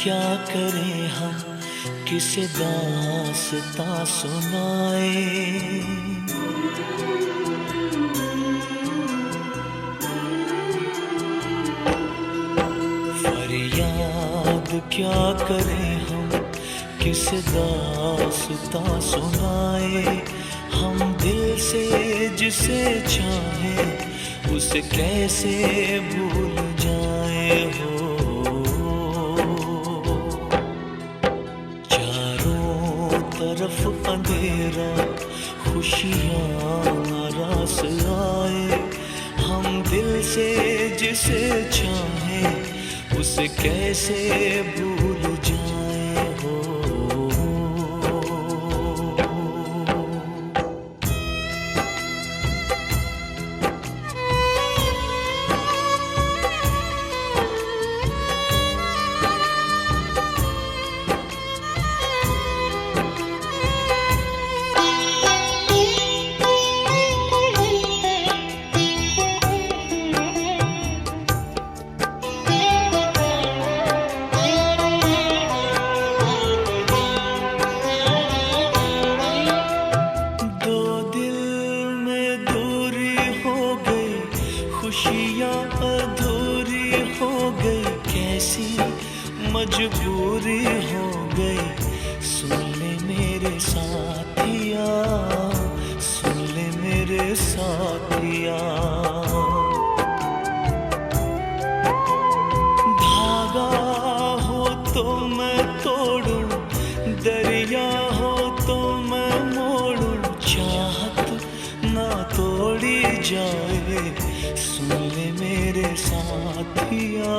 क्या करें हम, किसे दास्तां सुनाए। फरियाद क्या करें हम, किसे दास्तां सुनाए। हम दिल से जिसे चाहें उसे कैसे भूल जाए हो। चारों तरफ अंधेरा, खुशियाँ नाराज आए। हम दिल से जिसे चाहें उसे कैसे भूल जाए हो। खुशियाँ अधूरी हो गई, कैसी मजबूरी हो गई। सुन ले मेरे साथिया, सुन ले मेरे साथिया। धागा हो तो मैं तोड़ूं, दरिया हो तो मैं मोड़ूं। चाहत ना तोड़ी जाए, सुन ले मेरे साथिया,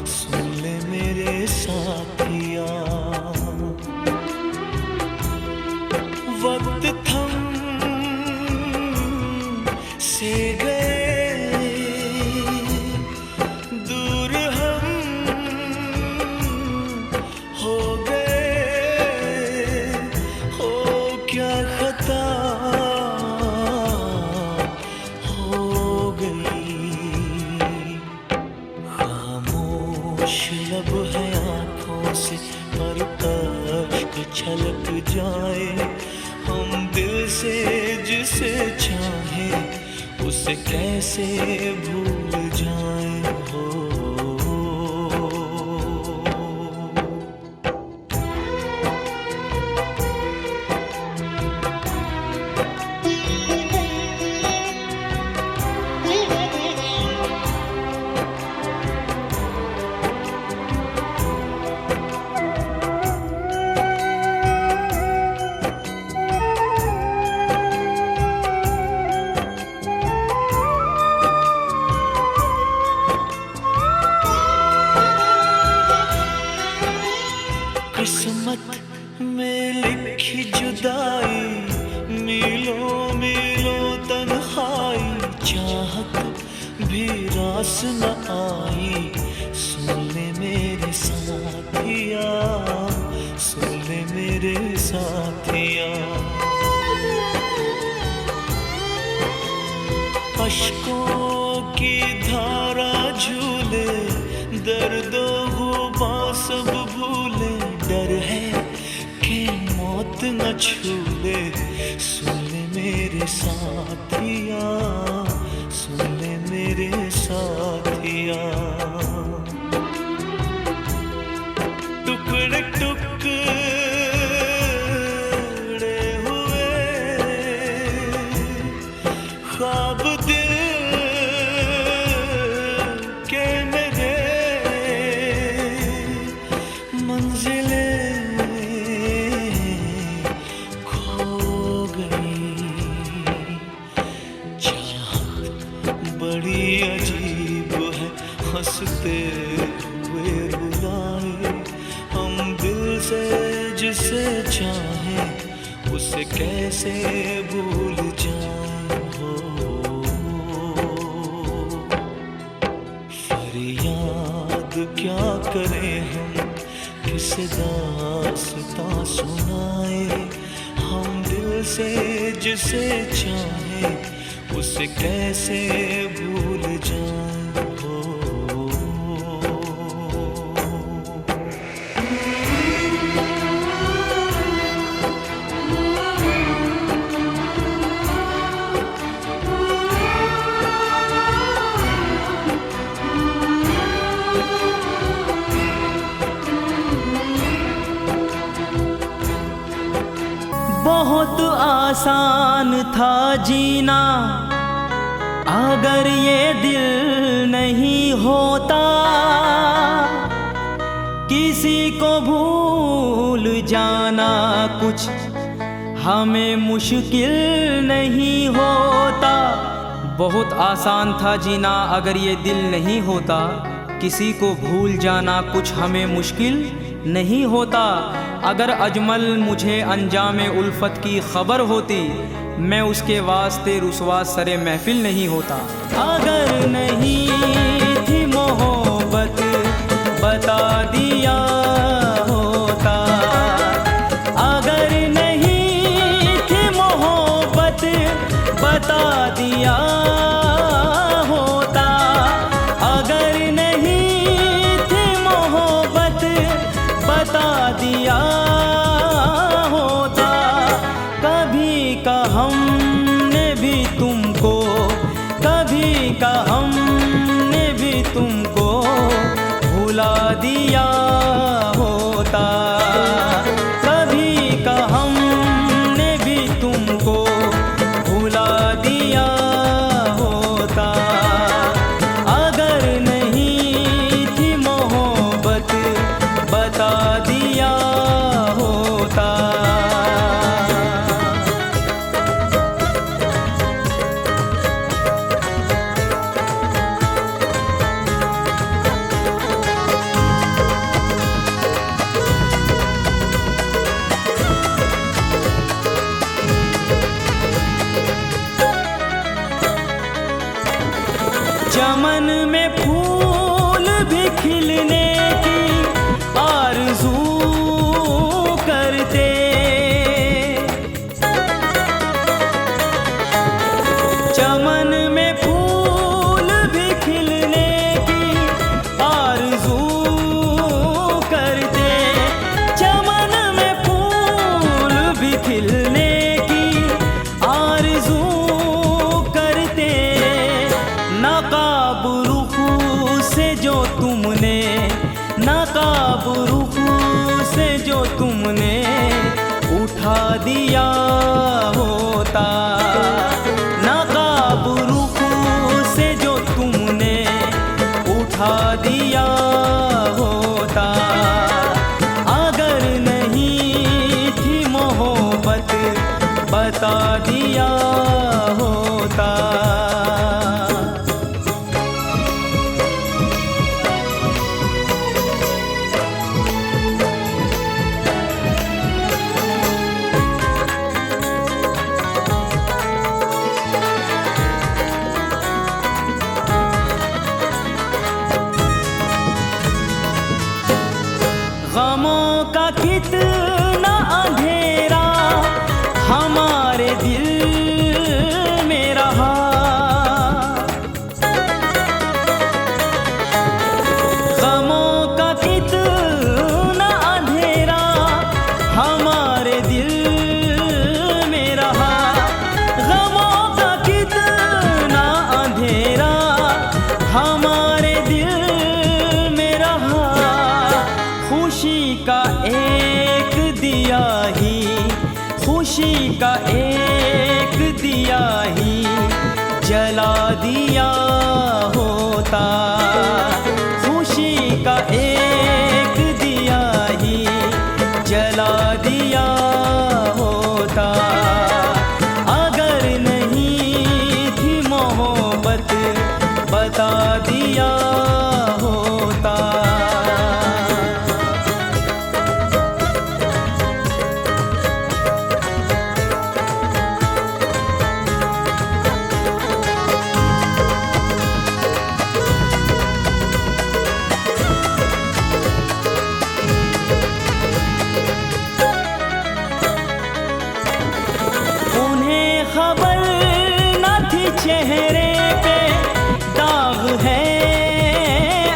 सुन ले मेरे साथिया। वक्त थम से गए, दूर हम हो गए। हो क्या खता लब है आँखों से, पर अश्क छलक जाए। हम दिल से जिसे चाहें उसे कैसे भूल जाए हो। किस्मत में लिखी जुदाई, मीलों मीलों तन्हाई। चाहत भी रास न आई, सुन ले मेरे साथिया, सुन ले मेरे साथिया। अश्कों की धारा झूले, दर्दो गुबां सब भूले। डर है कि मौत न छूले, सुन ले मेरे साथिया, सुन ले मेरे साथिया। टुकड़े टुकड़े हुए ख्वाब दिल के मेरे, मंजिलें खो गई। चाहत बड़ी अजीब है, हंसते हुए रुलाए। हम दिल से जिसे चाहें उसे कैसे भूल जाए हो। फरियाद क्या करें हम, किसे दास्तां सुनाए। हम दिल से जिसे चाहें उसे कैसे भूल जाए हो। बहुत आसान था जीना अगर ये दिल नहीं होता, किसी को भूल जाना कुछ हमें मुश्किल नहीं होता। बहुत आसान था जीना अगर ये दिल नहीं होता, किसी को भूल जाना कुछ हमें मुश्किल नहीं होता। अगर अजमल मुझे अंजामे उल्फत की खबर होती, मैं उसके वास्ते रुसवा सरे महफिल नहीं होता। अगर नहीं थी मोहब्बत बता दिया होता, अगर नहीं थी मोहब्बत बता दिया होता, अगर नहीं थी मोहब्बत बता दिया होता। कभी का हमने भी तुमको, कभी का हमने भी तुमको भुला दिया होता, कभी का हमने भी तुमको भुला दिया होता। अगर नहीं थी मोहब्बत बता दिया होता। चमन में फूल भी खिलने की आरज़ू करते, चमन में फूल भी खिलने की आरज़ू करते, चमन में फूल भी खिलने की आरज़ू करते। नकाब रुखू से जो तुमने, नकाब रुखू से जो तुमने उठा दिया होता, नकाब रुखू से जो तुमने उठा दिया होता। अगर नहीं थी मोहब्बत बता दिया होता। गमों का कितना अंधेरा हमारे दिल में रहा, गमों का कितना अंधेरा हमारे दिल में रहा, गमों का कितना अंधेरा हमारे दिल में रहा। खुशी का एक दिया ही, खुशी का एक दिया ही जला दिया होता, खुशी का एक दिया ही जला दिया होता। अगर नहीं थी मोहब्बत बता दिया होता। चेहरे पे दाग है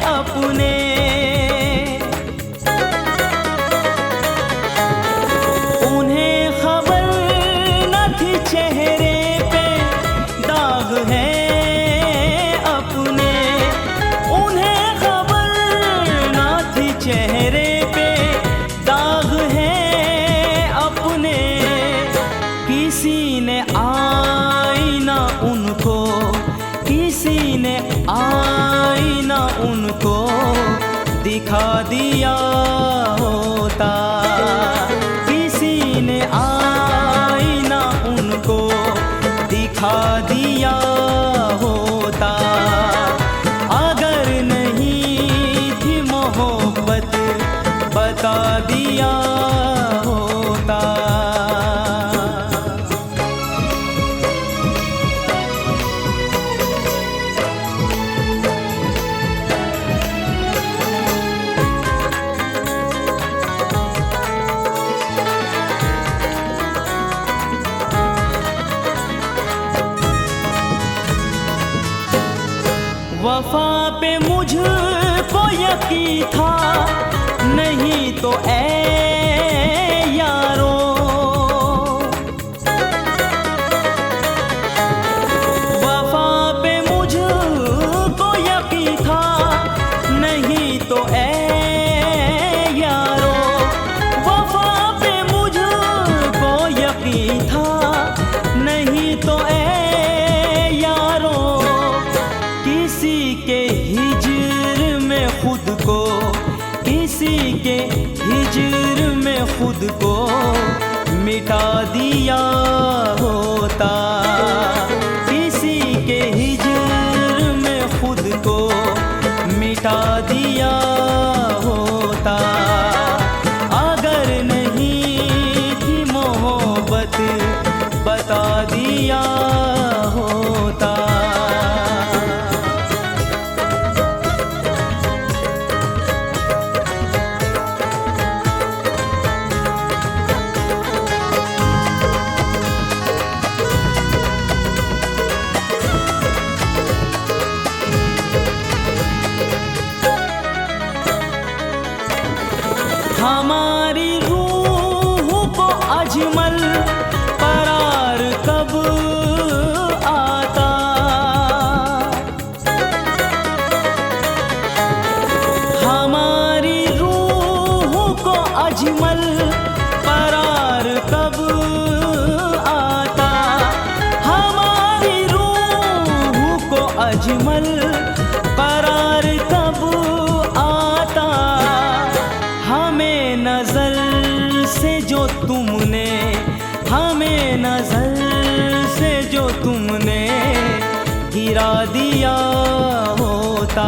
अपने, उन्हें खबर न थी चेहरे पे दाग है अपने, उन्हें खबर न थी चेहरे पे दाग है अपने। दिखा दिया होता। किसी ने आईना उनको दिखा दिया होता। अगर नहीं थी मोहब्बत बता दिया होता। वफा पे मुझको यकीन था, नहीं तो ऐ यारो। वफा पे मुझको यकीन था, नहीं तो ऐ यारो। वफा पे मुझको यकीन था, नहीं तो ऐ यारो। किसी के हिज्र में खुद को, किसी के हिज्र में खुद को मिटा दिया होता। किसी के हिज्र में खुद को मिटा दिया होता। अगर नहीं थी मोहब्बत बता दिया होता। हमारी रूह को अजमल करार कब आता। हमारी रूह को अजमल करार कब आता। हमारी रूह को अजमल करार कब आता। हमें नजर से जो तुमने, हमें नजर से जो तुमने गिरा दिया होता।